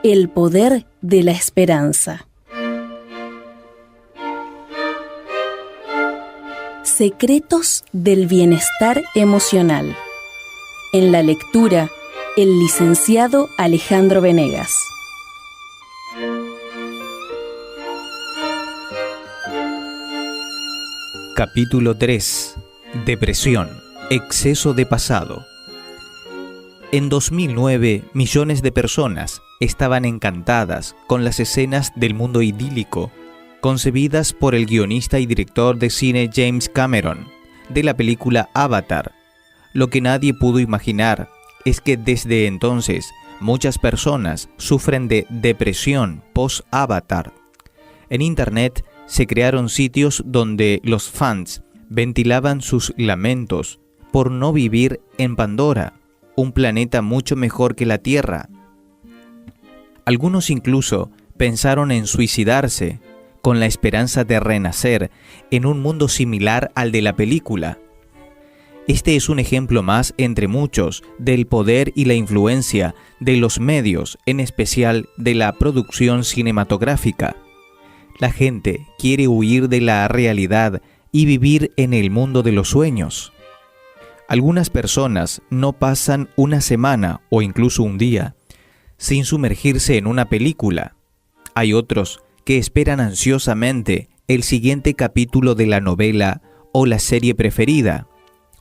El poder de la esperanza. Secretos del bienestar emocional. En la lectura, el licenciado Alejandro Venegas. Capítulo 3. Depresión. Exceso de pasado. En 2009, millones de personas estaban encantadas con las escenas del mundo idílico, concebidas por el guionista y director de cine James Cameron, de la película Avatar. Lo que nadie pudo imaginar es que desde entonces muchas personas sufren de depresión post-Avatar. En Internet se crearon sitios donde los fans ventilaban sus lamentos por no vivir en Pandora, un planeta mucho mejor que la Tierra. Algunos incluso pensaron en suicidarse, con la esperanza de renacer en un mundo similar al de la película. Este es un ejemplo más entre muchos del poder y la influencia de los medios, en especial de la producción cinematográfica. La gente quiere huir de la realidad y vivir en el mundo de los sueños. Algunas personas no pasan una semana o incluso un día sin sumergirse en una película. Hay otros que esperan ansiosamente el siguiente capítulo de la novela o la serie preferida.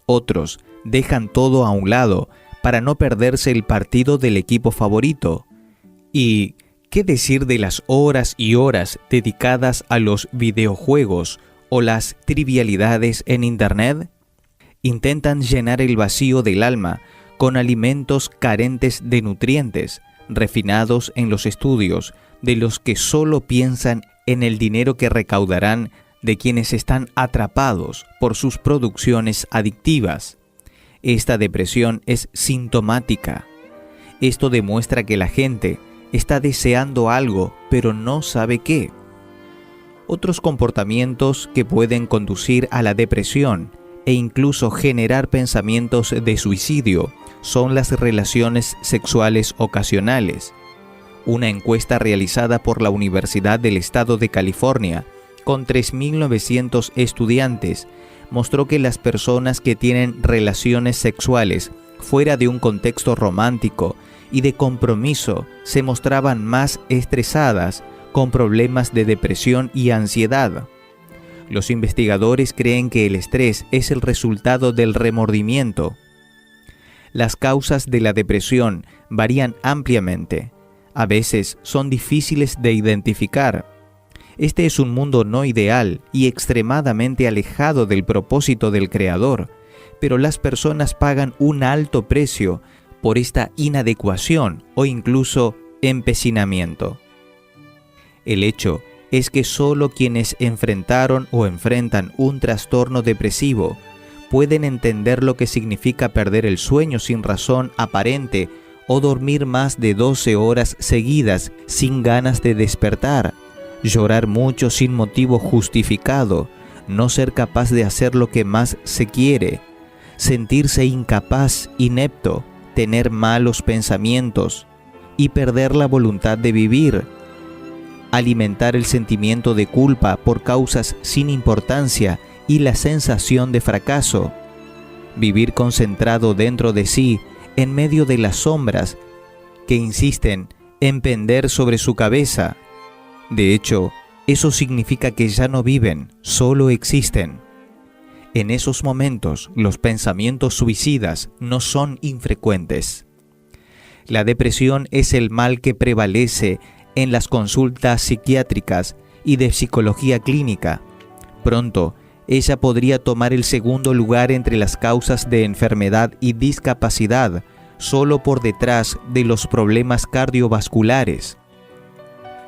Otros dejan todo a un lado para no perderse el partido del equipo favorito. ¿Y qué decir de las horas y horas dedicadas a los videojuegos o las trivialidades en Internet? Intentan llenar el vacío del alma con alimentos carentes de nutrientes, refinados en los estudios de los que solo piensan en el dinero que recaudarán de quienes están atrapados por sus producciones adictivas. Esta depresión es sintomática. Esto demuestra que la gente está deseando algo, pero no sabe qué. Otros comportamientos que pueden conducir a la depresión e incluso generar pensamientos de suicidio son las relaciones sexuales ocasionales. Una encuesta realizada por la Universidad del Estado de California con 3.900 estudiantes mostró que las personas que tienen relaciones sexuales fuera de un contexto romántico y de compromiso se mostraban más estresadas, con problemas de depresión y ansiedad. Los investigadores creen que el estrés es el resultado del remordimiento. Las causas de la depresión varían ampliamente. A veces son difíciles de identificar. Este es un mundo no ideal y extremadamente alejado del propósito del Creador, pero las personas pagan un alto precio por esta inadecuación o incluso empecinamiento. El hecho es que solo quienes enfrentaron o enfrentan un trastorno depresivo pueden entender lo que significa perder el sueño sin razón aparente o dormir más de 12 horas seguidas sin ganas de despertar, llorar mucho sin motivo justificado, no ser capaz de hacer lo que más se quiere, sentirse incapaz, inepto, tener malos pensamientos y perder la voluntad de vivir, alimentar el sentimiento de culpa por causas sin importancia y la sensación de fracaso, vivir concentrado dentro de sí en medio de las sombras que insisten en pender sobre su cabeza. De hecho, eso significa que ya no viven, solo existen. En esos momentos, los pensamientos suicidas no son infrecuentes. La depresión es el mal que prevalece en las consultas psiquiátricas y de psicología clínica. Pronto, ella podría tomar el segundo lugar entre las causas de enfermedad y discapacidad, solo por detrás de los problemas cardiovasculares.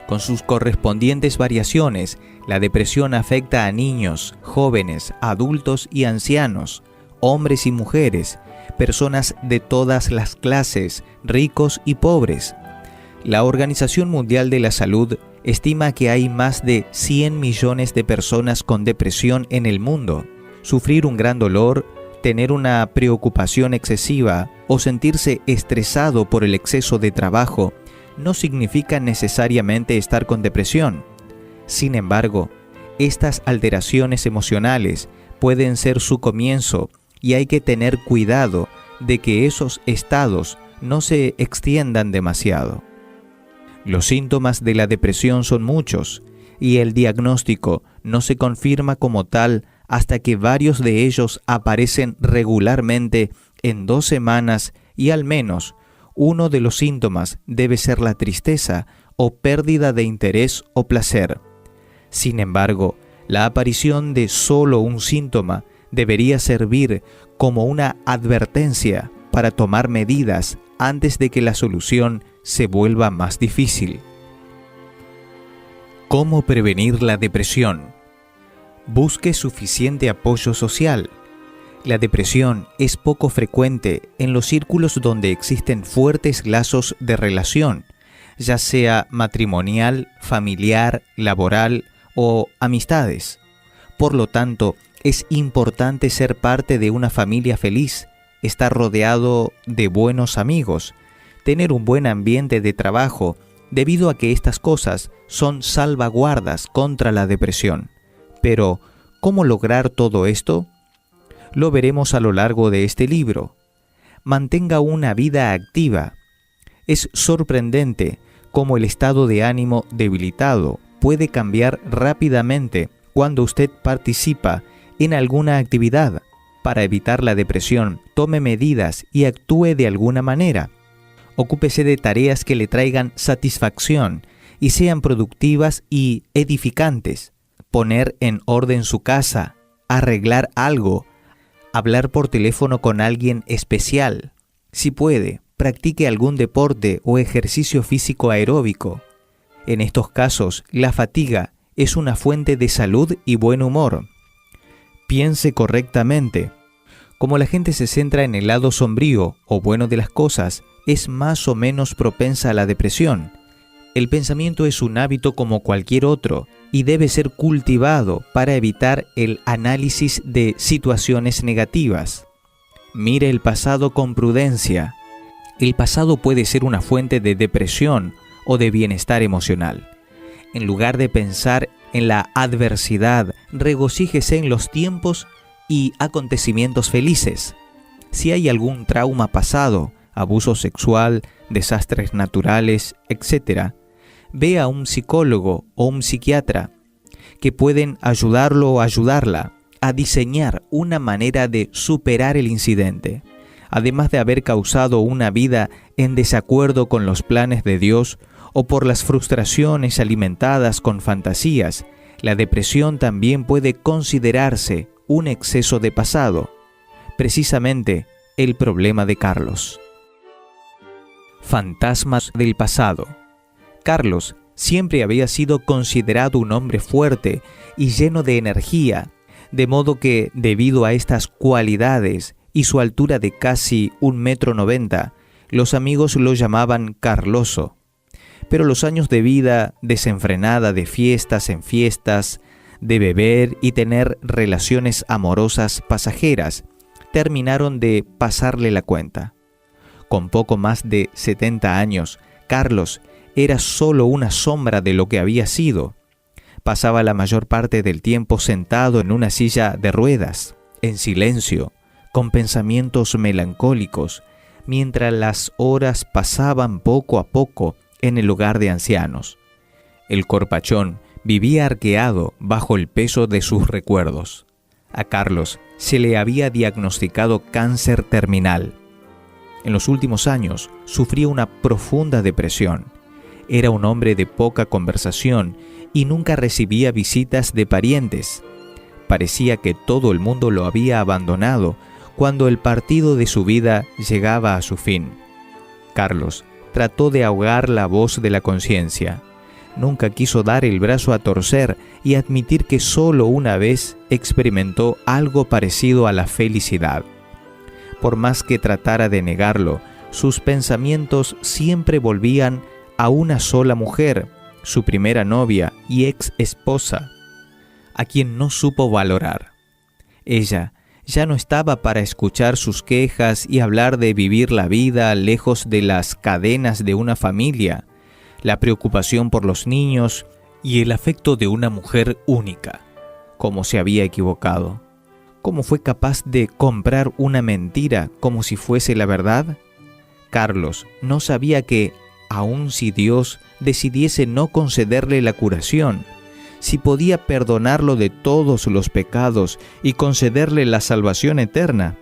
Con sus correspondientes variaciones, la depresión afecta a niños, jóvenes, adultos y ancianos, hombres y mujeres, personas de todas las clases, ricos y pobres. La Organización Mundial de la Salud estima que hay más de 100 millones de personas con depresión en el mundo. Sufrir un gran dolor, tener una preocupación excesiva o sentirse estresado por el exceso de trabajo no significa necesariamente estar con depresión. Sin embargo, estas alteraciones emocionales pueden ser su comienzo y hay que tener cuidado de que esos estados no se extiendan demasiado. Los síntomas de la depresión son muchos y el diagnóstico no se confirma como tal hasta que varios de ellos aparecen regularmente en 2 semanas y al menos uno de los síntomas debe ser la tristeza o pérdida de interés o placer. Sin embargo, la aparición de solo un síntoma debería servir como una advertencia para tomar medidas antes de que la solución se vuelva más difícil. ¿Cómo prevenir la depresión? Busque suficiente apoyo social. La depresión es poco frecuente en los círculos donde existen fuertes lazos de relación, ya sea matrimonial, familiar, laboral o amistades. Por lo tanto, es importante ser parte de una familia feliz, estar rodeado de buenos amigos, tener un buen ambiente de trabajo, debido a que estas cosas son salvaguardas contra la depresión. Pero, ¿cómo lograr todo esto? Lo veremos a lo largo de este libro. Mantenga una vida activa. Es sorprendente cómo el estado de ánimo debilitado puede cambiar rápidamente cuando usted participa en alguna actividad. Para evitar la depresión, tome medidas y actúe de alguna manera. Ocúpese de tareas que le traigan satisfacción y sean productivas y edificantes. Poner en orden su casa, arreglar algo, hablar por teléfono con alguien especial. Si puede, practique algún deporte o ejercicio físico aeróbico. En estos casos, la fatiga es una fuente de salud y buen humor. Piense correctamente. Como la gente se centra en el lado sombrío o bueno de las cosas, es más o menos propensa a la depresión. El pensamiento es un hábito como cualquier otro y debe ser cultivado para evitar el análisis de situaciones negativas. Mire el pasado con prudencia. El pasado puede ser una fuente de depresión o de bienestar emocional. En lugar de pensar en la adversidad, regocíjese en los tiempos y acontecimientos felices. Si hay algún trauma pasado, abuso sexual, desastres naturales, etc., ve a un psicólogo o un psiquiatra que pueden ayudarlo o ayudarla a diseñar una manera de superar el incidente. Además de haber causado una vida en desacuerdo con los planes de Dios o por las frustraciones alimentadas con fantasías, la depresión también puede considerarse un exceso de pasado, precisamente el problema de Carlos. Fantasmas del pasado. Carlos siempre había sido considerado un hombre fuerte y lleno de energía, de modo que, debido a estas cualidades y su altura de casi 1,90 m, los amigos lo llamaban Carloso. Pero los años de vida desenfrenada de fiestas en fiestas, de beber y tener relaciones amorosas pasajeras, terminaron de pasarle la cuenta. Con poco más de 70 años, Carlos era solo una sombra de lo que había sido. Pasaba la mayor parte del tiempo sentado en una silla de ruedas, en silencio, con pensamientos melancólicos, mientras las horas pasaban poco a poco en el hogar de ancianos. El corpachón vivía arqueado bajo el peso de sus recuerdos. A Carlos se le había diagnosticado cáncer terminal. En los últimos años sufría una profunda depresión. Era un hombre de poca conversación y nunca recibía visitas de parientes. Parecía que todo el mundo lo había abandonado cuando el partido de su vida llegaba a su fin. Carlos trató de ahogar la voz de la conciencia. Nunca quiso dar el brazo a torcer y admitir que solo una vez experimentó algo parecido a la felicidad. Por más que tratara de negarlo, sus pensamientos siempre volvían a una sola mujer, su primera novia y ex esposa, a quien no supo valorar. Ella ya no estaba para escuchar sus quejas y hablar de vivir la vida lejos de las cadenas de una familia, la preocupación por los niños y el afecto de una mujer única. ¿Cómo se había equivocado? ¿Cómo fue capaz de comprar una mentira como si fuese la verdad? Carlos no sabía que, aun si Dios decidiese no concederle la curación, si podía perdonarlo de todos los pecados y concederle la salvación eterna.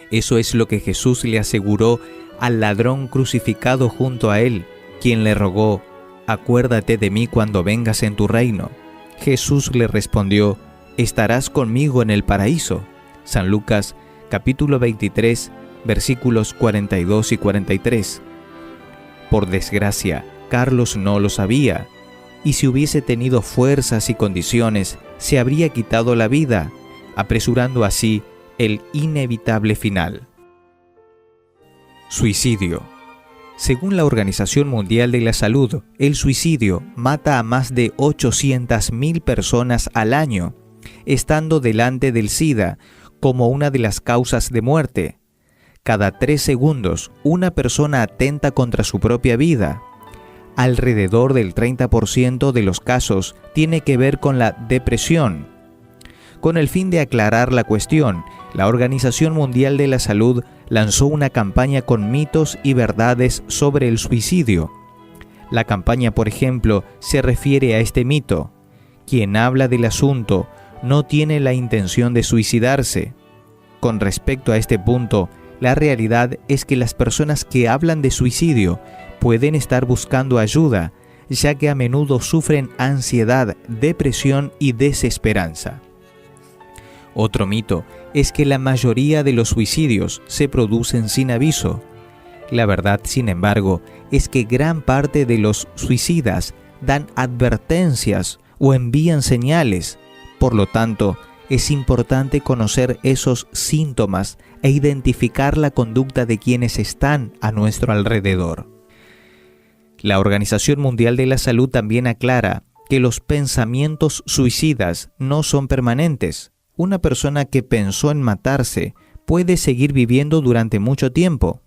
Eso es lo que Jesús le aseguró al ladrón crucificado junto a él, quien le rogó: «Acuérdate de mí cuando vengas en tu reino». Jesús le respondió: «Estarás conmigo en el paraíso». San Lucas, capítulo 23, versículos 42 y 43. Por desgracia, Carlos no lo sabía, y si hubiese tenido fuerzas y condiciones, se habría quitado la vida, apresurando así el inevitable final. Suicidio. Según la Organización Mundial de la Salud, el suicidio mata a más de 800.000 personas al año, estando delante del SIDA como una de las causas de muerte. Cada 3 segundos, una persona atenta contra su propia vida. Alrededor del 30% de los casos tiene que ver con la depresión. Con el fin de aclarar la cuestión, la Organización Mundial de la Salud lanzó una campaña con mitos y verdades sobre el suicidio. La campaña, por ejemplo, se refiere a este mito: quien habla del asunto no tiene la intención de suicidarse. Con respecto a este punto, la realidad es que las personas que hablan de suicidio pueden estar buscando ayuda, ya que a menudo sufren ansiedad, depresión y desesperanza. Otro mito es que la mayoría de los suicidios se producen sin aviso. La verdad, sin embargo, es que gran parte de los suicidas dan advertencias o envían señales. Por lo tanto, es importante conocer esos síntomas e identificar la conducta de quienes están a nuestro alrededor. La Organización Mundial de la Salud también aclara que los pensamientos suicidas no son permanentes. Una persona que pensó en matarse puede seguir viviendo durante mucho tiempo.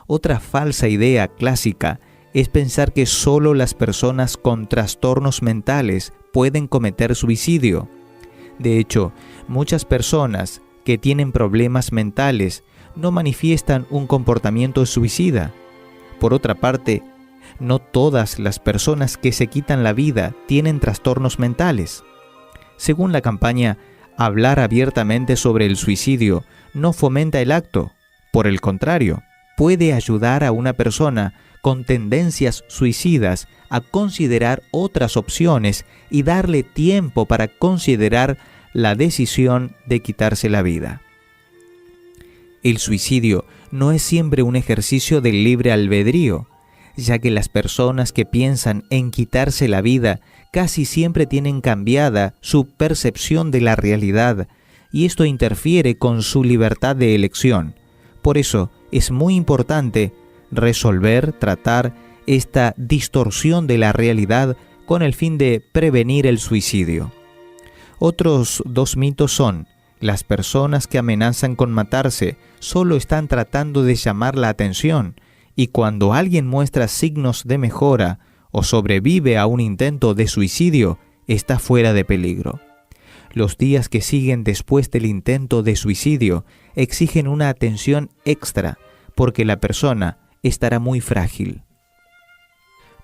Otra falsa idea clásica es pensar que solo las personas con trastornos mentales pueden cometer suicidio. De hecho, muchas personas que tienen problemas mentales no manifiestan un comportamiento suicida. Por otra parte, no todas las personas que se quitan la vida tienen trastornos mentales. Según la campaña, hablar abiertamente sobre el suicidio no fomenta el acto. Por el contrario, puede ayudar a una persona con tendencias suicidas a considerar otras opciones y darle tiempo para considerar la decisión de quitarse la vida. El suicidio no es siempre un ejercicio del libre albedrío, ya que las personas que piensan en quitarse la vida casi siempre tienen cambiada su percepción de la realidad, y esto interfiere con su libertad de elección. Por eso es muy importante tratar esta distorsión de la realidad con el fin de prevenir el suicidio. Otros 2 mitos son: las personas que amenazan con matarse solo están tratando de llamar la atención, y cuando alguien muestra signos de mejora o sobrevive a un intento de suicidio, está fuera de peligro. Los días que siguen después del intento de suicidio exigen una atención extra, porque la persona estará muy frágil.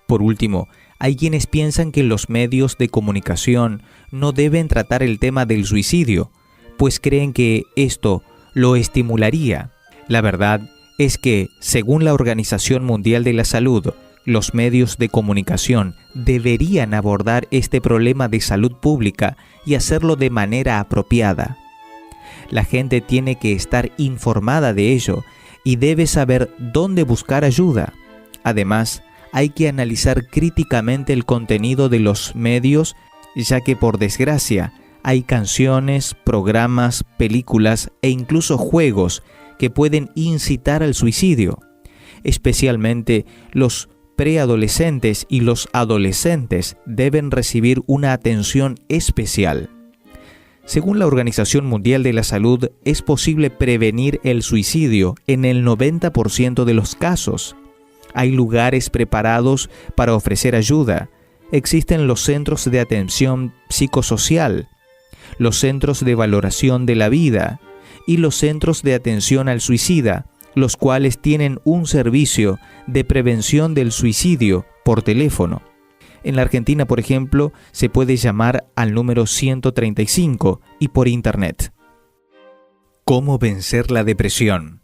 Por último, hay quienes piensan que los medios de comunicación no deben tratar el tema del suicidio, pues creen que esto lo estimularía. La verdad es que, según la Organización Mundial de la Salud, los medios de comunicación deberían abordar este problema de salud pública y hacerlo de manera apropiada. La gente tiene que estar informada de ello y debe saber dónde buscar ayuda. Además, hay que analizar críticamente el contenido de los medios, ya que por desgracia hay canciones, programas, películas e incluso juegos que pueden incitar al suicidio. Especialmente los preadolescentes y los adolescentes deben recibir una atención especial. Según la Organización Mundial de la Salud, es posible prevenir el suicidio en el 90% de los casos. Hay lugares preparados para ofrecer ayuda. Existen los centros de atención psicosocial, los centros de valoración de la vida y los centros de atención al suicida, los cuales tienen un servicio de prevención del suicidio por teléfono. En la Argentina, por ejemplo, se puede llamar al número 135 y por internet. ¿Cómo vencer la depresión?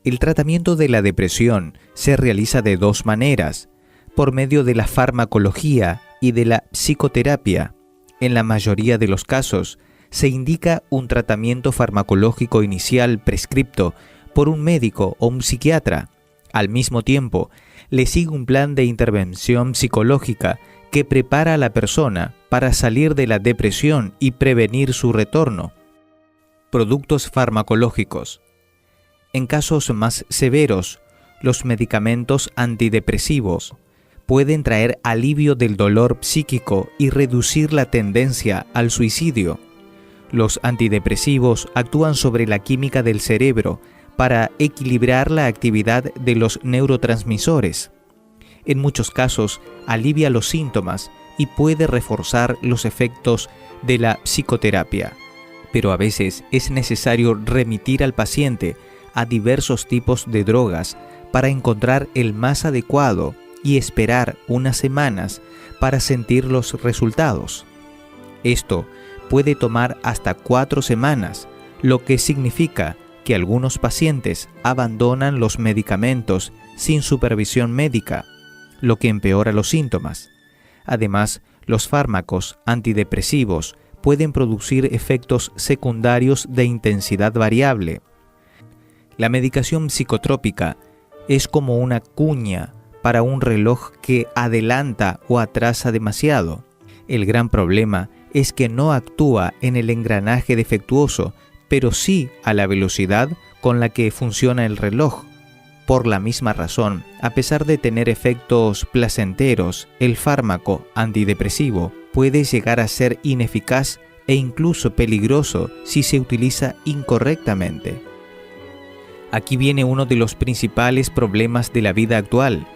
El tratamiento de la depresión se realiza de dos maneras, por medio de la farmacología y de la psicoterapia. En la mayoría de los casos, se indica un tratamiento farmacológico inicial prescripto por un médico o un psiquiatra. Al mismo tiempo, le sigue un plan de intervención psicológica que prepara a la persona para salir de la depresión y prevenir su retorno. Productos farmacológicos. En casos más severos, los medicamentos antidepresivos pueden traer alivio del dolor psíquico y reducir la tendencia al suicidio. Los antidepresivos actúan sobre la química del cerebro para equilibrar la actividad de los neurotransmisores. En muchos casos, alivia los síntomas y puede reforzar los efectos de la psicoterapia. Pero a veces es necesario remitir al paciente a diversos tipos de drogas para encontrar el más adecuado y esperar unas semanas para sentir los resultados. Esto puede tomar hasta 4 semanas, lo que significa que algunos pacientes abandonan los medicamentos sin supervisión médica, lo que empeora los síntomas. Además, los fármacos antidepresivos pueden producir efectos secundarios de intensidad variable. La medicación psicotrópica es como una cuña para un reloj que adelanta o atrasa demasiado. El gran problema es que no actúa en el engranaje defectuoso, pero sí a la velocidad con la que funciona el reloj. Por la misma razón, a pesar de tener efectos placenteros, el fármaco antidepresivo puede llegar a ser ineficaz e incluso peligroso si se utiliza incorrectamente. Aquí viene uno de los principales problemas de la vida actual.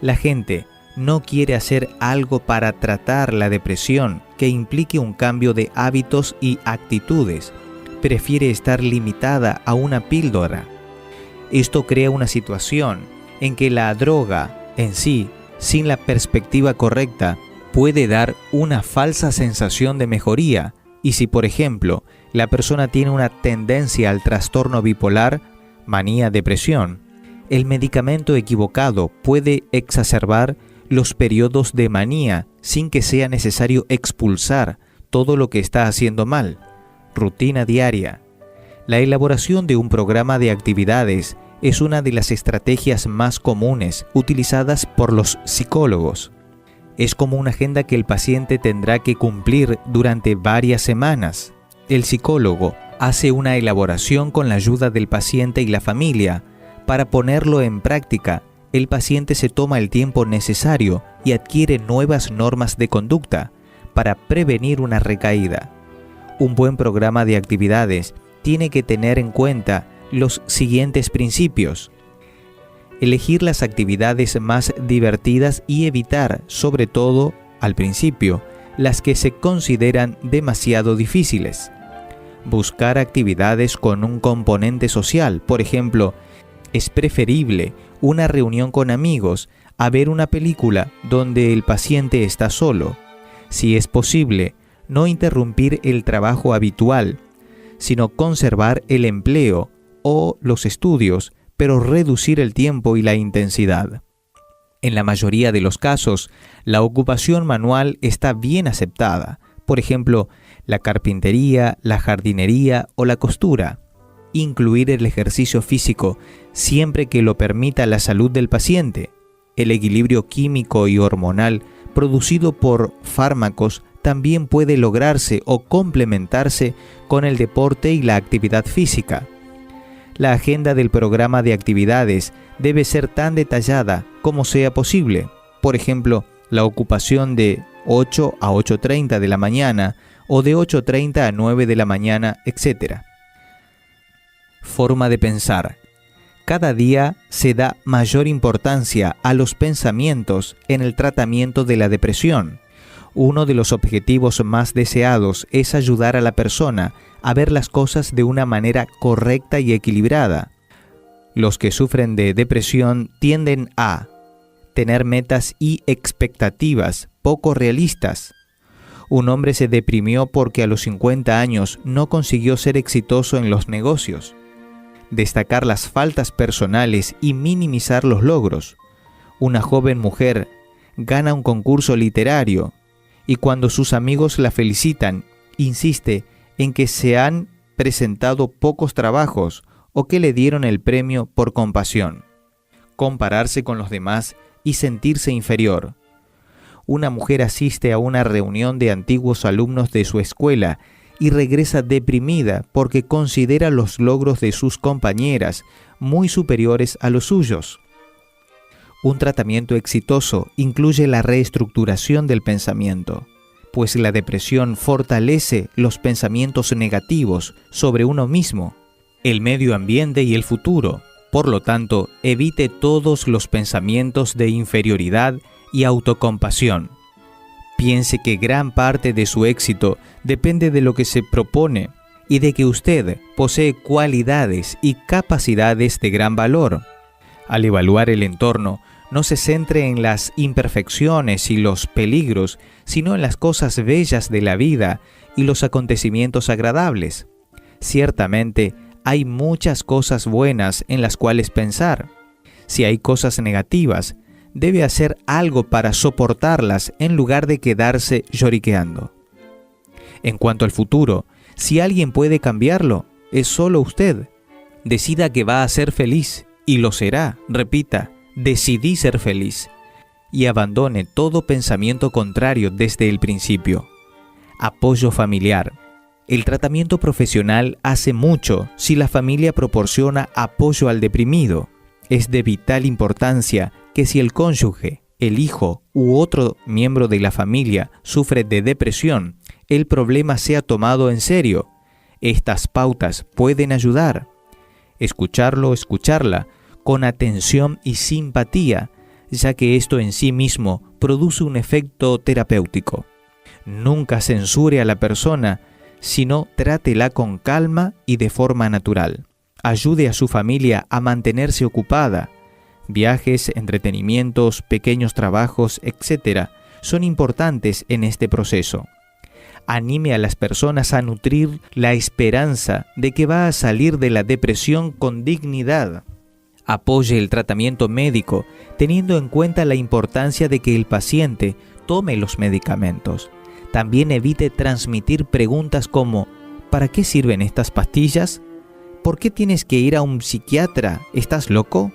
La gente no quiere hacer algo para tratar la depresión que implique un cambio de hábitos y actitudes. Prefiere estar limitada a una píldora. Esto crea una situación en que la droga en sí, sin la perspectiva correcta, puede dar una falsa sensación de mejoría. Y si, por ejemplo, la persona tiene una tendencia al trastorno bipolar, manía, depresión, el medicamento equivocado puede exacerbar los periodos de manía sin que sea necesario expulsar todo lo que está haciendo mal. Rutina diaria. La elaboración de un programa de actividades es una de las estrategias más comunes utilizadas por los psicólogos. Es como una agenda que el paciente tendrá que cumplir durante varias semanas. El psicólogo hace una elaboración con la ayuda del paciente y la familia. Para ponerlo en práctica, el paciente se toma el tiempo necesario y adquiere nuevas normas de conducta para prevenir una recaída. Un buen programa de actividades tiene que tener en cuenta los siguientes principios. Elegir las actividades más divertidas y evitar, sobre todo, al principio, las que se consideran demasiado difíciles. Buscar actividades con un componente social, por ejemplo, es preferible una reunión con amigos a ver una película donde el paciente está solo. Si es posible, no interrumpir el trabajo habitual, sino conservar el empleo o los estudios, pero reducir el tiempo y la intensidad. En la mayoría de los casos, la ocupación manual está bien aceptada, por ejemplo, la carpintería, la jardinería o la costura. Incluir el ejercicio físico siempre que lo permita la salud del paciente. El equilibrio químico y hormonal producido por fármacos también puede lograrse o complementarse con el deporte y la actividad física. La agenda del programa de actividades debe ser tan detallada como sea posible. Por ejemplo, la ocupación de 8 a 8:30 de la mañana o de 8:30 a 9 de la mañana, etc. Forma de pensar. Cada día se da mayor importancia a los pensamientos en el tratamiento de la depresión. Uno de los objetivos más deseados es ayudar a la persona a ver las cosas de una manera correcta y equilibrada. Los que sufren de depresión tienden a tener metas y expectativas poco realistas. Un hombre se deprimió porque a los 50 años no consiguió ser exitoso en los negocios. Destacar las faltas personales y minimizar los logros. Una joven mujer gana un concurso literario y cuando sus amigos la felicitan, insiste en que se han presentado pocos trabajos o que le dieron el premio por compasión. Compararse con los demás y sentirse inferior. Una mujer asiste a una reunión de antiguos alumnos de su escuela y regresa deprimida porque considera los logros de sus compañeras muy superiores a los suyos. Un tratamiento exitoso incluye la reestructuración del pensamiento, pues la depresión fortalece los pensamientos negativos sobre uno mismo, el medio ambiente y el futuro. Por lo tanto, evite todos los pensamientos de inferioridad y autocompasión. Piense que gran parte de su éxito depende de lo que se propone y de que usted posee cualidades y capacidades de gran valor. Al evaluar el entorno, no se centre en las imperfecciones y los peligros, sino en las cosas bellas de la vida y los acontecimientos agradables. Ciertamente, hay muchas cosas buenas en las cuales pensar. Si hay cosas negativas, debe hacer algo para soportarlas en lugar de quedarse lloriqueando. En cuanto al futuro, si alguien puede cambiarlo, es solo usted. Decida que va a ser feliz, y lo será. Repita, decidí ser feliz. Y abandone todo pensamiento contrario desde el principio. Apoyo familiar. El tratamiento profesional hace mucho si la familia proporciona apoyo al deprimido. Es de vital importancia que si el cónyuge, el hijo u otro miembro de la familia sufre de depresión, el problema sea tomado en serio. Estas pautas pueden ayudar. Escucharla con atención y simpatía, ya que esto en sí mismo produce un efecto terapéutico. Nunca censure a la persona, sino trátela con calma y de forma natural. Ayude a su familia a mantenerse ocupada. Viajes, entretenimientos, pequeños trabajos, etc. son importantes en este proceso. Anime a las personas a nutrir la esperanza de que va a salir de la depresión con dignidad. Apoye el tratamiento médico, teniendo en cuenta la importancia de que el paciente tome los medicamentos. También evite transmitir preguntas como ¿para qué sirven estas pastillas? ¿Por qué tienes que ir a un psiquiatra? ¿Estás loco?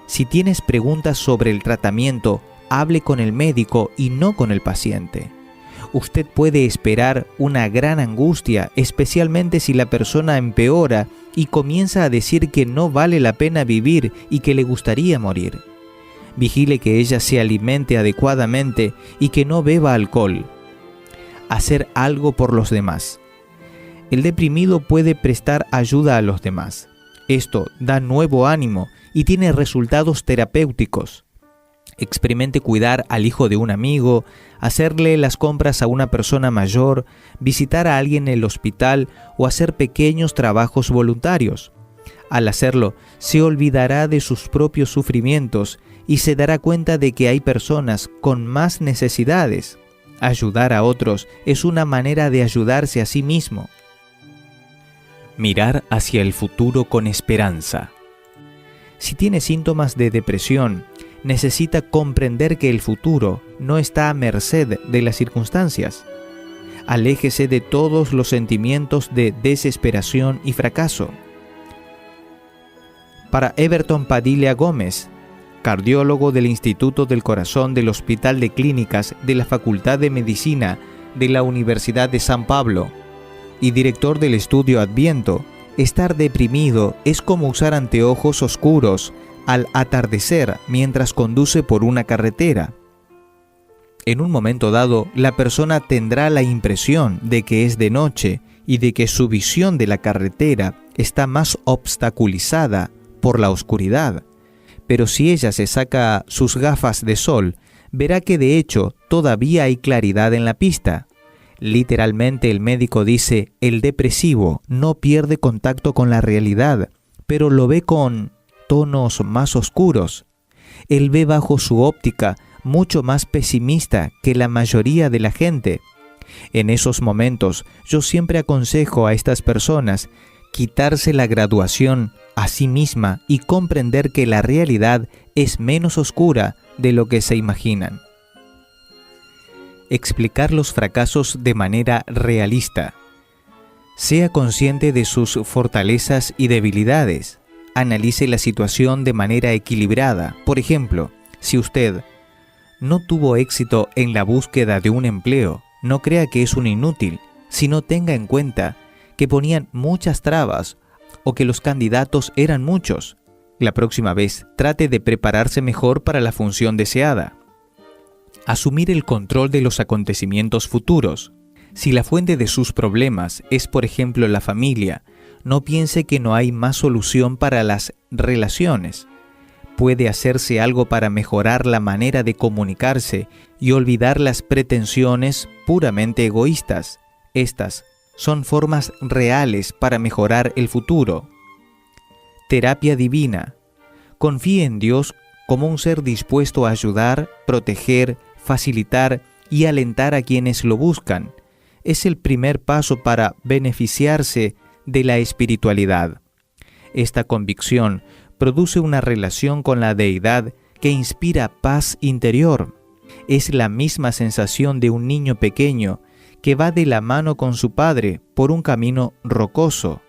Si tienes preguntas sobre el tratamiento, hable con el médico y no con el paciente. Usted puede esperar una gran angustia, especialmente si la persona empeora y comienza a decir que no vale la pena vivir y que le gustaría morir. Vigile que ella se alimente adecuadamente y que no beba alcohol. Hacer algo por los demás. El deprimido puede prestar ayuda a los demás. Esto da nuevo ánimo y tiene resultados terapéuticos. Experimente cuidar al hijo de un amigo, hacerle las compras a una persona mayor, visitar a alguien en el hospital o hacer pequeños trabajos voluntarios. Al hacerlo, se olvidará de sus propios sufrimientos y se dará cuenta de que hay personas con más necesidades. Ayudar a otros es una manera de ayudarse a sí mismo. Mirar hacia el futuro con esperanza. Si tiene síntomas de depresión, necesita comprender que el futuro no está a merced de las circunstancias. Aléjese de todos los sentimientos de desesperación y fracaso. Para Everton Padilla Gómez, cardiólogo del Instituto del Corazón del Hospital de Clínicas de la Facultad de Medicina de la Universidad de San Pablo y director del estudio Adviento, estar deprimido es como usar anteojos oscuros al atardecer mientras conduce por una carretera. En un momento dado, la persona tendrá la impresión de que es de noche y de que su visión de la carretera está más obstaculizada por la oscuridad. Pero si ella se saca sus gafas de sol, verá que de hecho todavía hay claridad en la pista. Literalmente el médico dice, el depresivo no pierde contacto con la realidad, pero lo ve con tonos más oscuros. Él ve bajo su óptica mucho más pesimista que la mayoría de la gente. En esos momentos yo siempre aconsejo a estas personas quitarse la graduación a sí misma y comprender que la realidad es menos oscura de lo que se imaginan. Explicar los fracasos de manera realista. Sea consciente de sus fortalezas y debilidades. Analice la situación de manera equilibrada. Por ejemplo, si usted no tuvo éxito en la búsqueda de un empleo, no crea que es un inútil, sino tenga en cuenta que ponían muchas trabas o que los candidatos eran muchos. La próxima vez trate de prepararse mejor para la función deseada. Asumir el control de los acontecimientos futuros. Si la fuente de sus problemas es, por ejemplo, la familia, no piense que no hay más solución para las relaciones. Puede hacerse algo para mejorar la manera de comunicarse y olvidar las pretensiones puramente egoístas. Estas son formas reales para mejorar el futuro. Terapia divina. Confíe en Dios como un ser dispuesto a ayudar, proteger, facilitar y alentar a quienes lo buscan. Es el primer paso para beneficiarse de la espiritualidad. Esta convicción produce una relación con la deidad que inspira paz interior. Es la misma sensación de un niño pequeño que va de la mano con su padre por un camino rocoso.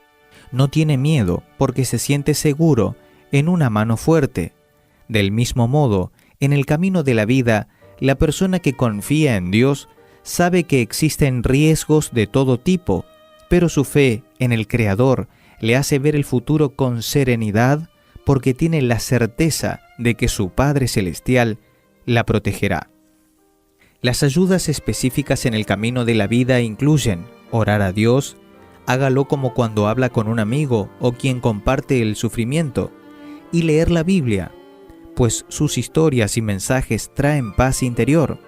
No tiene miedo porque se siente seguro en una mano fuerte. Del mismo modo, en el camino de la vida, la persona que confía en Dios sabe que existen riesgos de todo tipo, pero su fe en el Creador le hace ver el futuro con serenidad porque tiene la certeza de que su Padre Celestial la protegerá. Las ayudas específicas en el camino de la vida incluyen orar a Dios, hágalo como cuando habla con un amigo o quien comparte el sufrimiento, y leer la Biblia, pues sus historias y mensajes traen paz interior.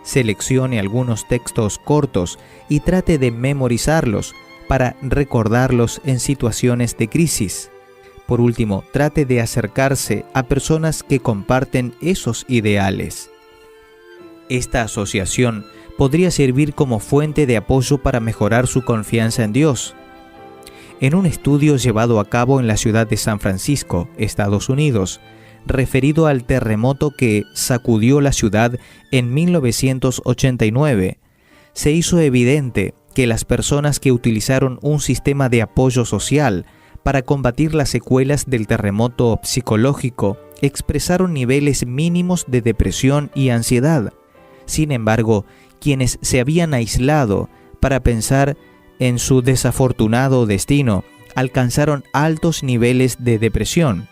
Seleccione algunos textos cortos y trate de memorizarlos para recordarlos en situaciones de crisis. Por último, trate de acercarse a personas que comparten esos ideales. Esta asociación podría servir como fuente de apoyo para mejorar su confianza en Dios. En un estudio llevado a cabo en la ciudad de San Francisco, Estados Unidos, referido al terremoto que sacudió la ciudad en 1989, se hizo evidente que las personas que utilizaron un sistema de apoyo social para combatir las secuelas del terremoto psicológico expresaron niveles mínimos de depresión y ansiedad. Sin embargo, quienes se habían aislado para pensar en su desafortunado destino alcanzaron altos niveles de depresión.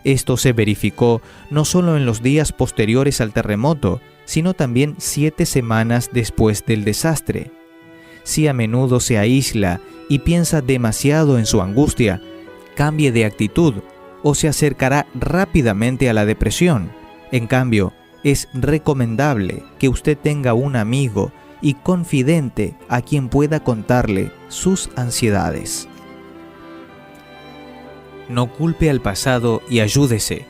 Esto se verificó no solo en los días posteriores al terremoto, sino también 7 semanas después del desastre. Si a menudo se aísla y piensa demasiado en su angustia, cambie de actitud o se acercará rápidamente a la depresión. En cambio, es recomendable que usted tenga un amigo y confidente a quien pueda contarle sus ansiedades. No culpe al pasado y ayúdese.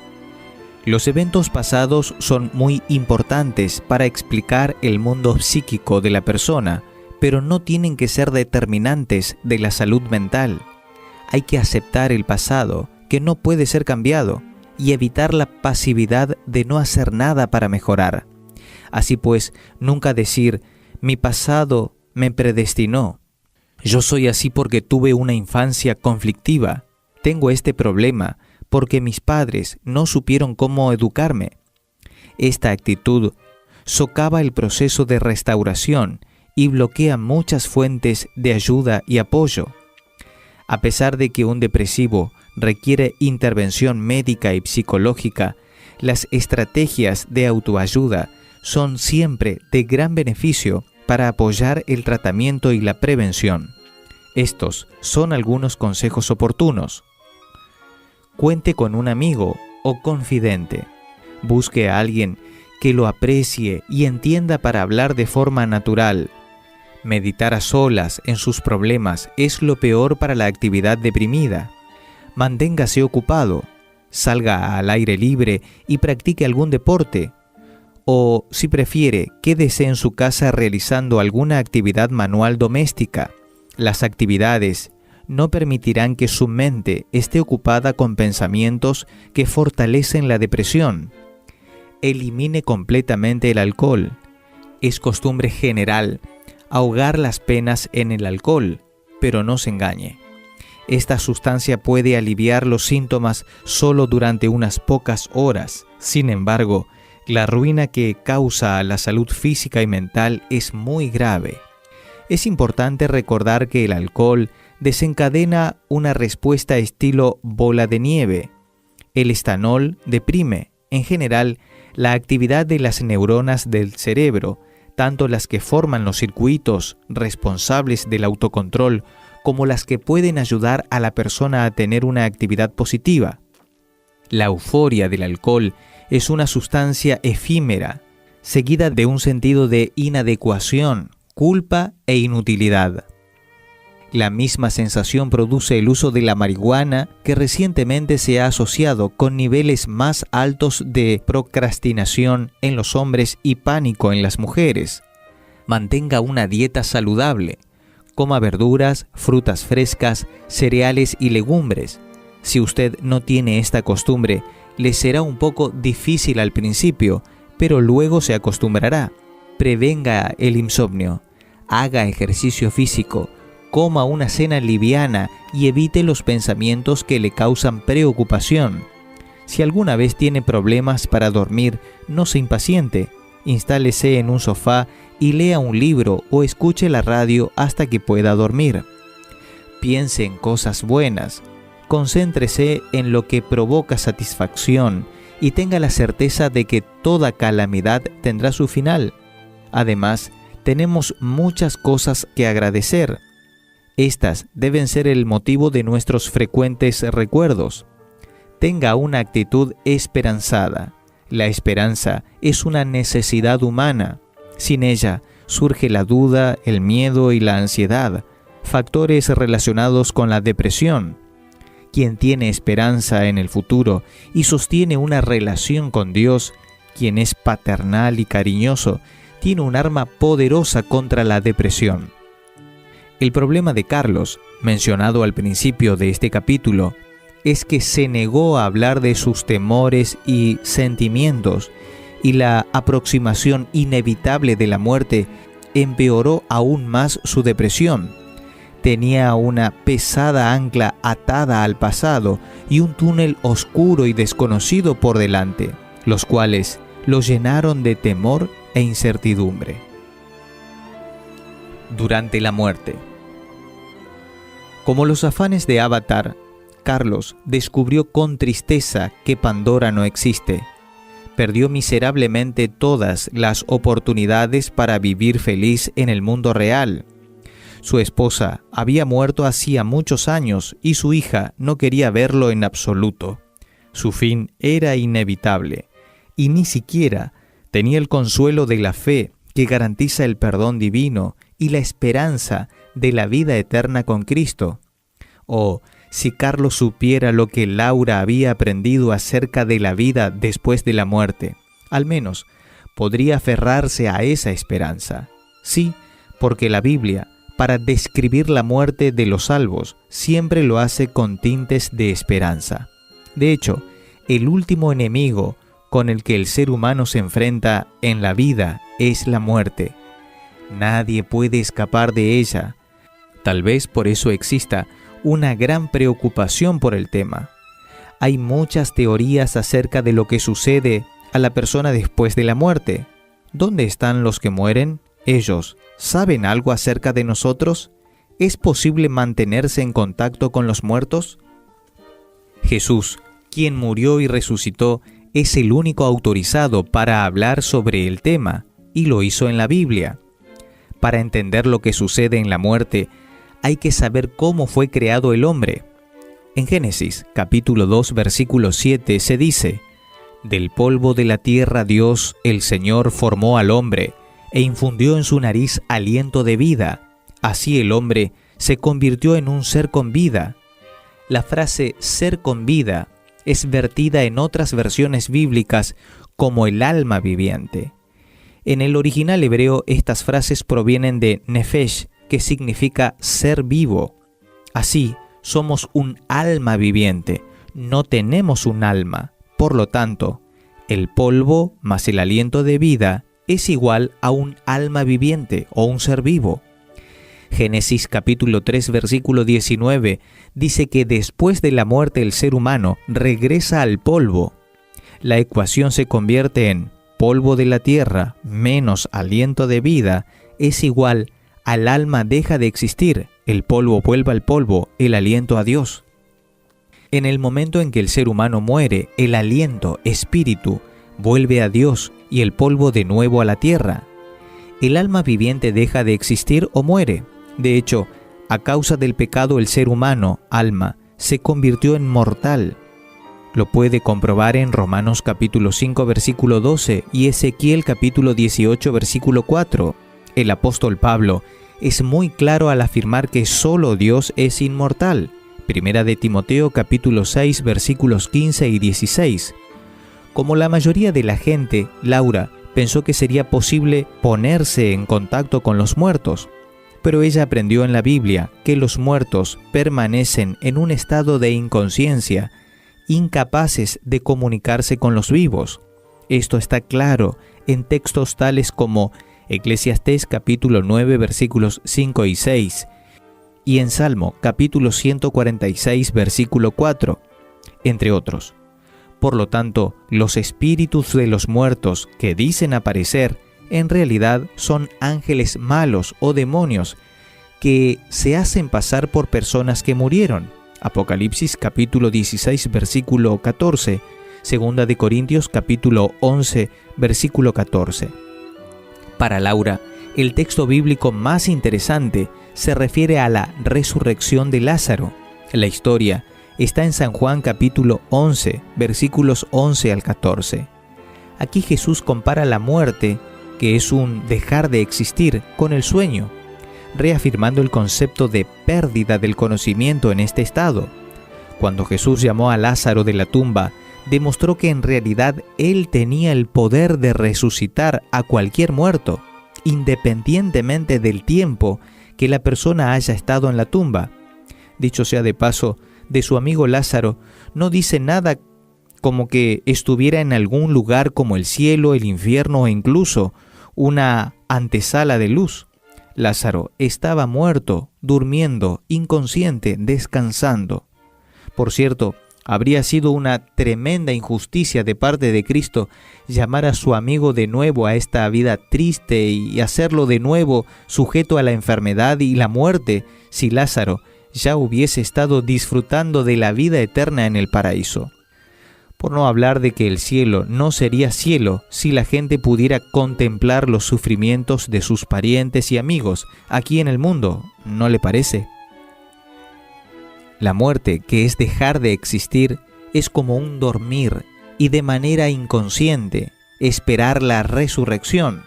Los eventos pasados son muy importantes para explicar el mundo psíquico de la persona, pero no tienen que ser determinantes de la salud mental. Hay que aceptar el pasado, que no puede ser cambiado, y evitar la pasividad de no hacer nada para mejorar. Así pues, nunca decir, mi pasado me predestinó. Yo soy así porque tuve una infancia conflictiva. Tengo este problema porque mis padres no supieron cómo educarme. Esta actitud socava el proceso de restauración y bloquea muchas fuentes de ayuda y apoyo. A pesar de que un depresivo requiere intervención médica y psicológica, las estrategias de autoayuda son siempre de gran beneficio para apoyar el tratamiento y la prevención. Estos son algunos consejos oportunos. cuente con un amigo o confidente. Busque a alguien que lo aprecie y entienda para hablar de forma natural. Meditar a solas en sus problemas es lo peor para la actividad deprimida. Manténgase ocupado, salga al aire libre y practique algún deporte. O, si prefiere, quédese en su casa realizando alguna actividad manual doméstica. Las actividades no permitirán que su mente esté ocupada con pensamientos que fortalecen la depresión. Elimine completamente el alcohol. Es costumbre general ahogar las penas en el alcohol, pero no se engañe. Esta sustancia puede aliviar los síntomas solo durante unas pocas horas. Sin embargo, la ruina que causa a la salud física y mental es muy grave. Es importante recordar que el alcohol desencadena una respuesta estilo bola de nieve. El etanol deprime, en general, la actividad de las neuronas del cerebro, tanto las que forman los circuitos responsables del autocontrol como las que pueden ayudar a la persona a tener una actividad positiva. La euforia del alcohol es una sustancia efímera, seguida de un sentido de inadecuación, culpa e inutilidad. La misma sensación produce el uso de la marihuana, que recientemente se ha asociado con niveles más altos de procrastinación en los hombres y pánico en las mujeres. Mantenga una dieta saludable. Coma verduras, frutas frescas, cereales y legumbres. Si usted no tiene esta costumbre, le será un poco difícil al principio, pero luego se acostumbrará. Prevenga el insomnio. Haga ejercicio físico. Coma una cena liviana y evite los pensamientos que le causan preocupación. Si alguna vez tiene problemas para dormir, no se impaciente. Instálese en un sofá y lea un libro o escuche la radio hasta que pueda dormir. Piense en cosas buenas. Concéntrese en lo que provoca satisfacción y tenga la certeza de que toda calamidad tendrá su final. Además, tenemos muchas cosas que agradecer. Estas deben ser el motivo de nuestros frecuentes recuerdos. Tenga una actitud esperanzada. La esperanza es una necesidad humana. Sin ella surge la duda, el miedo y la ansiedad, factores relacionados con la depresión. Quien tiene esperanza en el futuro y sostiene una relación con Dios, quien es paternal y cariñoso, tiene un arma poderosa contra la depresión. El problema de Carlos, mencionado al principio de este capítulo, es que se negó a hablar de sus temores y sentimientos, y la aproximación inevitable de la muerte empeoró aún más su depresión. Tenía una pesada ancla atada al pasado y un túnel oscuro y desconocido por delante, los cuales lo llenaron de temor e incertidumbre. Durante la muerte. Como los afanes de Avatar, Carlos descubrió con tristeza que Pandora no existe. Perdió miserablemente todas las oportunidades para vivir feliz en el mundo real. Su esposa había muerto hacía muchos años y su hija no quería verlo en absoluto. Su fin era inevitable y ni siquiera tenía el consuelo de la fe que garantiza el perdón divino y la esperanza de la vida eterna con Cristo. Oh, si Carlos supiera lo que Laura había aprendido acerca de la vida después de la muerte, al menos podría aferrarse a esa esperanza. Sí, porque la Biblia, para describir la muerte de los salvos, siempre lo hace con tintes de esperanza. De hecho, el último enemigo con el que el ser humano se enfrenta en la vida es la muerte. Nadie puede escapar de ella. Tal vez por eso exista una gran preocupación por el tema. Hay muchas teorías acerca de lo que sucede a la persona después de la muerte. ¿Dónde están los que mueren? ¿Ellos saben algo acerca de nosotros? ¿Es posible mantenerse en contacto con los muertos? Jesús, quien murió y resucitó, es el único autorizado para hablar sobre el tema, y lo hizo en la Biblia. Para entender lo que sucede en la muerte, hay que saber cómo fue creado el hombre. En Génesis, capítulo 2, versículo 7, se dice: «Del polvo de la tierra Dios, el Señor, formó al hombre, e infundió en su nariz aliento de vida. Así el hombre se convirtió en un ser con vida». La frase «ser con vida» es vertida en otras versiones bíblicas como el alma viviente. En el original hebreo, estas frases provienen de nefesh, que significa ser vivo. Así, somos un alma viviente, no tenemos un alma. Por lo tanto, el polvo más el aliento de vida es igual a un alma viviente o un ser vivo. Génesis capítulo 3 versículo 19 dice que después de la muerte el ser humano regresa al polvo. La ecuación se convierte en polvo de la tierra menos aliento de vida es igual al alma deja de existir, el polvo vuelve al polvo, el aliento a Dios. En el momento en que el ser humano muere, el aliento, espíritu, vuelve a Dios y el polvo de nuevo a la tierra. El alma viviente deja de existir o muere. De hecho, a causa del pecado el ser humano, alma, se convirtió en mortal. Lo puede comprobar en Romanos capítulo 5 versículo 12 y Ezequiel capítulo 18 versículo 4. El apóstol Pablo es muy claro al afirmar que solo Dios es inmortal. Primera de Timoteo capítulo 6 versículos 15 y 16. Como la mayoría de la gente, Laura pensó que sería posible ponerse en contacto con los muertos, pero ella aprendió en la Biblia que los muertos permanecen en un estado de inconsciencia, incapaces de comunicarse con los vivos. Esto está claro en textos tales como Eclesiastés capítulo 9 versículos 5 y 6 y en Salmo capítulo 146 versículo 4, entre otros. Por lo tanto, los espíritus de los muertos que dicen aparecer en realidad son ángeles malos o demonios que se hacen pasar por personas que murieron. Apocalipsis capítulo 16 versículo 14, Segunda de Corintios capítulo 11 versículo 14. Para Laura, el texto bíblico más interesante se refiere a la resurrección de Lázaro. La historia está en San Juan capítulo 11, versículos 11 al 14. Aquí Jesús compara la muerte, que es un dejar de existir, con el sueño, reafirmando el concepto de pérdida del conocimiento en este estado. Cuando Jesús llamó a Lázaro de la tumba, demostró que en realidad él tenía el poder de resucitar a cualquier muerto, independientemente del tiempo que la persona haya estado en la tumba. Dicho sea de paso, de su amigo Lázaro no dice nada como que estuviera en algún lugar como el cielo, el infierno o incluso una antesala de luz. Lázaro estaba muerto, durmiendo, inconsciente, descansando. Por cierto, habría sido una tremenda injusticia de parte de Cristo llamar a su amigo de nuevo a esta vida triste y hacerlo de nuevo sujeto a la enfermedad y la muerte si Lázaro ya hubiese estado disfrutando de la vida eterna en el paraíso. Por no hablar de que el cielo no sería cielo si la gente pudiera contemplar los sufrimientos de sus parientes y amigos aquí en el mundo, ¿no le parece? La muerte, que es dejar de existir, es como un dormir y de manera inconsciente esperar la resurrección.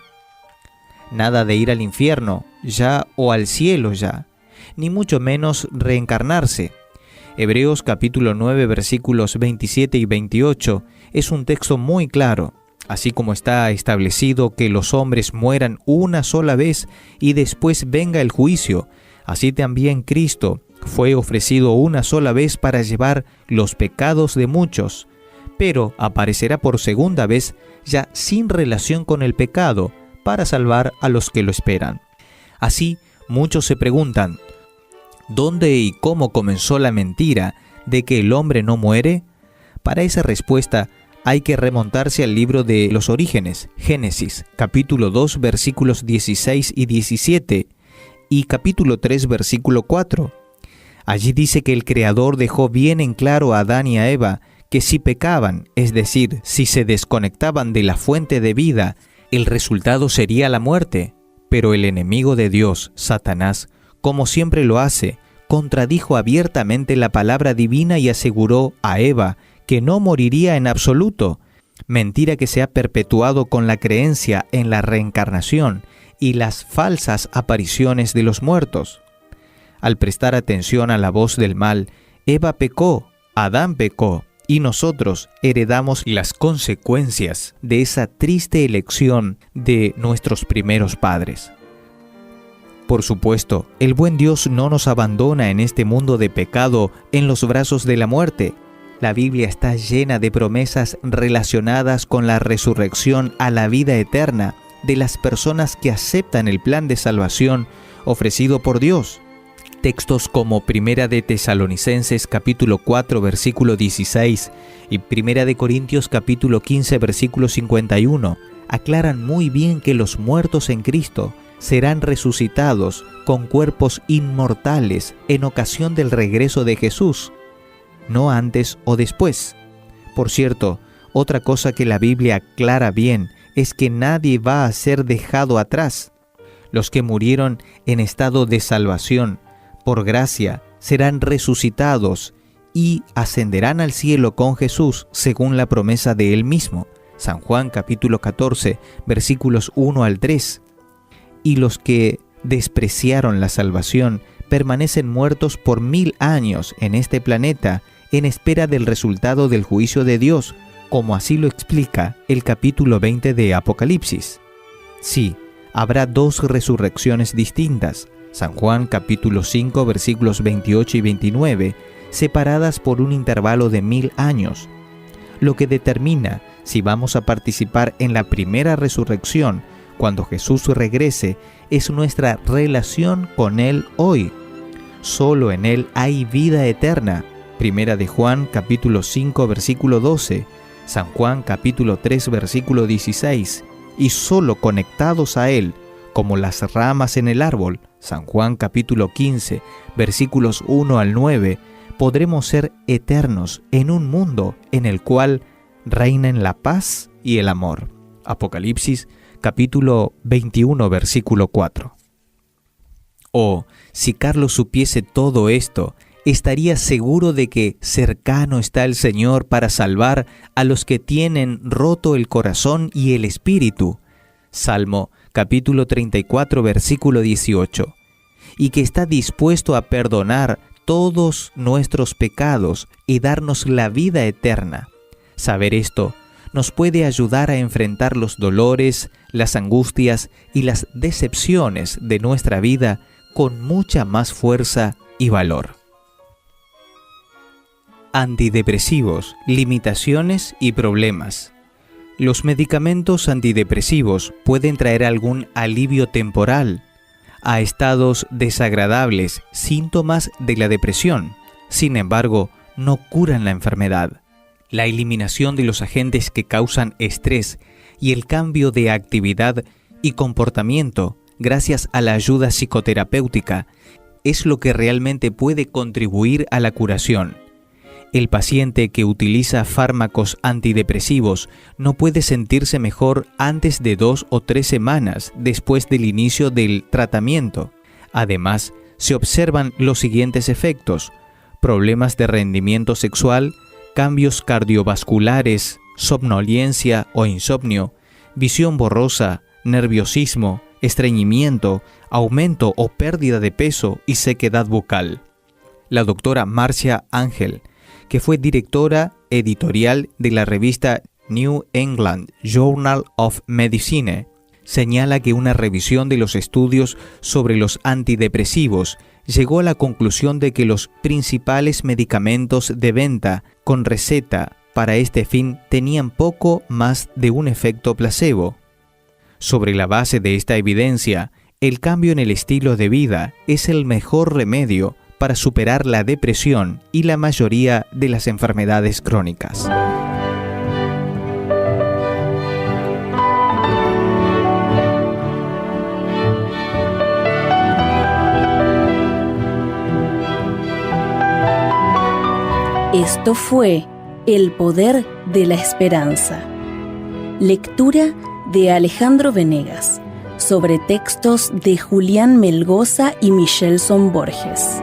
Nada de ir al infierno ya o al cielo ya, ni mucho menos reencarnarse. Hebreos capítulo 9 versículos 27 y 28 es un texto muy claro. Así como está establecido que los hombres mueran una sola vez y después venga el juicio, así también Cristo fue ofrecido una sola vez para llevar los pecados de muchos, pero aparecerá por segunda vez ya sin relación con el pecado para salvar a los que lo esperan. Así, muchos se preguntan, ¿dónde y cómo comenzó la mentira de que el hombre no muere? Para esa respuesta hay que remontarse al libro de los Orígenes, Génesis, capítulo 2, versículos 16 y 17, y capítulo 3, versículo 4. Allí dice que el Creador dejó bien en claro a Adán y a Eva que si pecaban, es decir, si se desconectaban de la fuente de vida, el resultado sería la muerte. Pero el enemigo de Dios, Satanás, como siempre lo hace, contradijo abiertamente la palabra divina y aseguró a Eva que no moriría en absoluto, mentira que se ha perpetuado con la creencia en la reencarnación y las falsas apariciones de los muertos. Al prestar atención a la voz del mal, Eva pecó, Adán pecó, y nosotros heredamos las consecuencias de esa triste elección de nuestros primeros padres. Por supuesto, el buen Dios no nos abandona en este mundo de pecado en los brazos de la muerte. La Biblia está llena de promesas relacionadas con la resurrección a la vida eterna de las personas que aceptan el plan de salvación ofrecido por Dios. Textos como Primera de Tesalonicenses capítulo 4 versículo 16 y Primera de Corintios capítulo 15 versículo 51 aclaran muy bien que los muertos en Cristo serán resucitados con cuerpos inmortales en ocasión del regreso de Jesús, no antes o después. Por cierto, otra cosa que la Biblia aclara bien es que nadie va a ser dejado atrás. Los que murieron en estado de salvación, por gracia, serán resucitados y ascenderán al cielo con Jesús según la promesa de Él mismo. San Juan capítulo 14, versículos 1 al 3. Y los que despreciaron la salvación permanecen muertos por 1000 años en este planeta en espera del resultado del juicio de Dios, como así lo explica el capítulo 20 de Apocalipsis. Sí, habrá 2 resurrecciones distintas, San Juan capítulo 5 versículos 28 y 29, separadas por un intervalo de 1000 años, lo que determina si vamos a participar en la primera resurrección cuando Jesús regrese es nuestra relación con Él hoy. Solo en Él hay vida eterna. Primera de Juan capítulo 5 versículo 12, San Juan capítulo 3 versículo 16, y solo conectados a Él, como las ramas en el árbol, San Juan capítulo 15 versículos 1 al 9, podremos ser eternos en un mundo en el cual reinan la paz y el amor. Apocalipsis capítulo 21 versículo 4. Oh, si Carlos supiese todo esto, estaría seguro de que cercano está el Señor para salvar a los que tienen roto el corazón y el espíritu. Salmo capítulo 34 versículo 18. Y que está dispuesto a perdonar todos nuestros pecados y darnos la vida eterna. Saber esto nos puede ayudar a enfrentar los dolores, las angustias y las decepciones de nuestra vida con mucha más fuerza y valor. Antidepresivos, limitaciones y problemas. Los medicamentos antidepresivos pueden traer algún alivio temporal a estados desagradables, síntomas de la depresión. Sin embargo, no curan la enfermedad. La eliminación de los agentes que causan estrés y el cambio de actividad y comportamiento gracias a la ayuda psicoterapéutica es lo que realmente puede contribuir a la curación. El paciente que utiliza fármacos antidepresivos no puede sentirse mejor antes de 2 o 3 semanas después del inicio del tratamiento. Además, se observan los siguientes efectos: problemas de rendimiento sexual, cambios cardiovasculares, somnolencia o insomnio, visión borrosa, nerviosismo, estreñimiento, aumento o pérdida de peso y sequedad bucal. La doctora Marcia Angel, que fue directora editorial de la revista New England Journal of Medicine, señala que una revisión de los estudios sobre los antidepresivos llegó a la conclusión de que los principales medicamentos de venta con receta para este fin tenían poco más de un efecto placebo. Sobre la base de esta evidencia, el cambio en el estilo de vida es el mejor remedio para superar la depresión y la mayoría de las enfermedades crónicas. Esto fue El Poder de la Esperanza. Lectura de Alejandro Venegas sobre textos de Julián Melgoza y Michelson Borges.